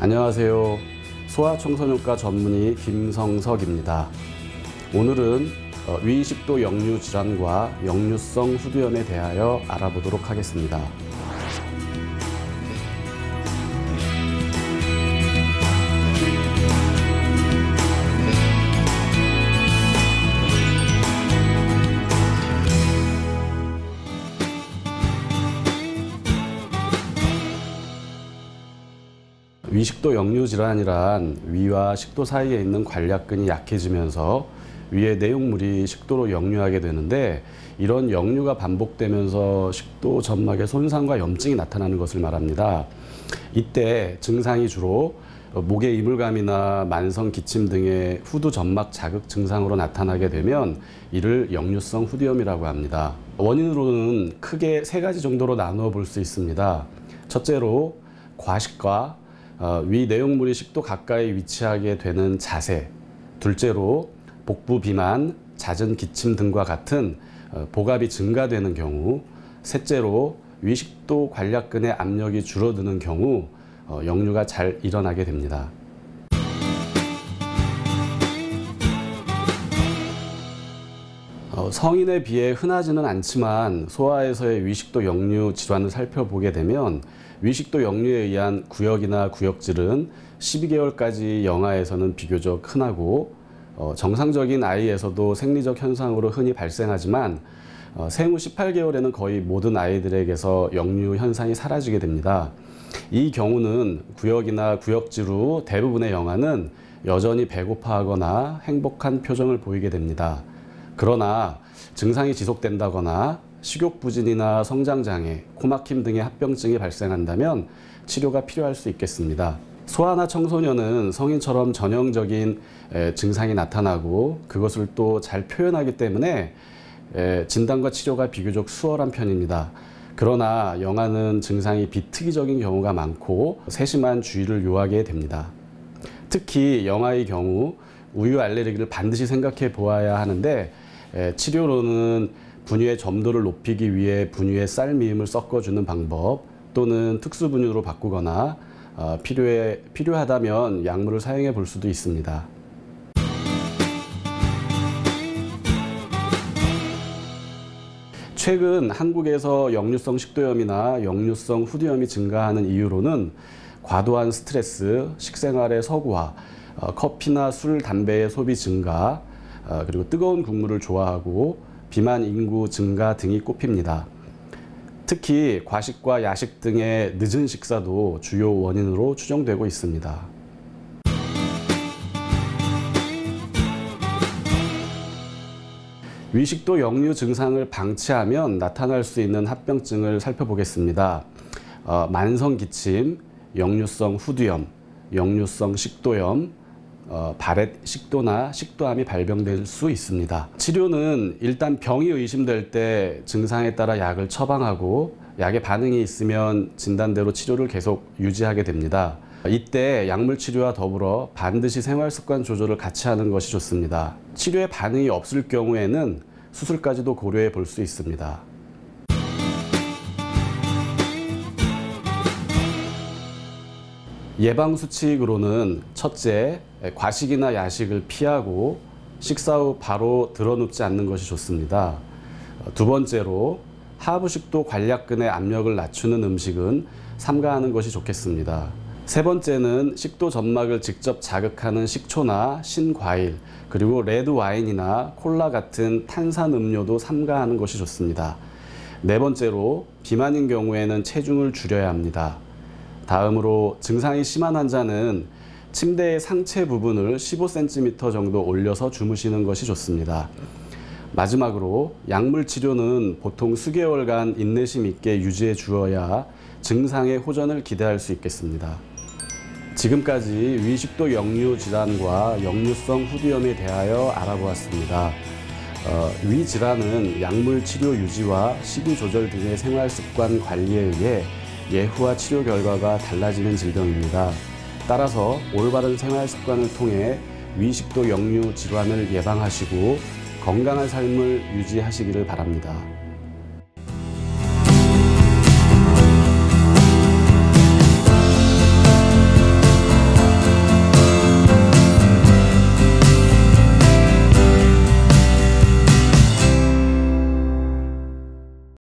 안녕하세요. 소아청소년과 전문의 김성석입니다. 오늘은 위식도 역류 질환과 역류성 후두염에 대하여 알아보도록 하겠습니다. 위식도 역류 질환이란 위와 식도 사이에 있는 관략근이 약해지면서 위의 내용물이 식도로 역류하게 되는데, 이런 역류가 반복되면서 식도 점막의 손상과 염증이 나타나는 것을 말합니다. 이때 증상이 주로 목의 이물감이나 만성 기침 등의 후두 점막 자극 증상으로 나타나게 되면 이를 역류성 후두염이라고 합니다. 원인으로는 크게 세 가지 정도로 나누어 볼 수 있습니다. 첫째로 과식과 위 내용물이 식도 가까이 위치하게 되는 자세, 둘째로 복부 비만, 잦은 기침 등과 같은 복압이 증가되는 경우, 셋째로 위식도 관략근의 압력이 줄어드는 경우 역류가 잘 일어나게 됩니다. 성인에 비해 흔하지는 않지만 소아에서의 위식도 역류 질환을 살펴보게 되면 위식도 역류에 의한 구역이나 구역질은 12개월까지 영아에서는 비교적 흔하고, 정상적인 아이에서도 생리적 현상으로 흔히 발생하지만 생후 18개월에는 거의 모든 아이들에게서 역류 현상이 사라지게 됩니다. 이 경우는 구역이나 구역질 후 대부분의 영아는 여전히 배고파하거나 행복한 표정을 보이게 됩니다. 그러나 증상이 지속된다거나 식욕부진이나 성장장애, 코막힘 등의 합병증이 발생한다면 치료가 필요할 수 있겠습니다. 소아나 청소년은 성인처럼 전형적인 증상이 나타나고 그것을 또 잘 표현하기 때문에 진단과 치료가 비교적 수월한 편입니다. 그러나 영아는 증상이 비특이적인 경우가 많고 세심한 주의를 요하게 됩니다. 특히 영아의 경우 우유 알레르기를 반드시 생각해 보아야 하는데, 치료로는 분유의 점도를 높이기 위해 분유에 쌀미음을 섞어주는 방법, 또는 특수 분유로 바꾸거나 필요하다면 약물을 사용해 볼 수도 있습니다. 최근 한국에서 역류성 식도염이나 역류성 후두염이 증가하는 이유로는 과도한 스트레스, 식생활의 서구화, 커피나 술, 담배의 소비 증가, 그리고 뜨거운 국물을 좋아하고 비만 인구 증가 등이 꼽힙니다. 특히 과식과 야식 등의 늦은 식사도 주요 원인으로 추정되고 있습니다. 위식도 역류 증상을 방치하면 나타날 수 있는 합병증을 살펴보겠습니다. 만성 기침, 역류성 후두염, 역류성 식도염, 바렛 식도나 식도암이 발병될 수 있습니다. 치료는 일단 병이 의심될 때 증상에 따라 약을 처방하고, 약의 반응이 있으면 진단대로 치료를 계속 유지하게 됩니다. 이때 약물 치료와 더불어 반드시 생활습관 조절을 같이 하는 것이 좋습니다. 치료에 반응이 없을 경우에는 수술까지도 고려해 볼 수 있습니다. 예방수칙으로는 첫째, 과식이나 야식을 피하고 식사 후 바로 드러눕지 않는 것이 좋습니다. 두 번째로 하부식도 관략근의 압력을 낮추는 음식은 삼가하는 것이 좋겠습니다. 세 번째는 식도 점막을 직접 자극하는 식초나 신과일, 그리고 레드 와인이나 콜라 같은 탄산음료도 삼가하는 것이 좋습니다. 네 번째로 비만인 경우에는 체중을 줄여야 합니다. 다음으로 증상이 심한 환자는 침대의 상체 부분을 15cm 정도 올려서 주무시는 것이 좋습니다. 마지막으로 약물 치료는 보통 수개월간 인내심 있게 유지해 주어야 증상의 호전을 기대할 수 있겠습니다. 지금까지 위식도 역류 질환과 역류성 후두염에 대하여 알아보았습니다. 위 질환은 약물 치료 유지와 식이 조절 등의 생활 습관 관리에 의해 예후와 치료 결과가 달라지는 질병입니다. 따라서 올바른 생활 습관을 통해 위식도 역류 질환을 예방하시고 건강한 삶을 유지하시기를 바랍니다.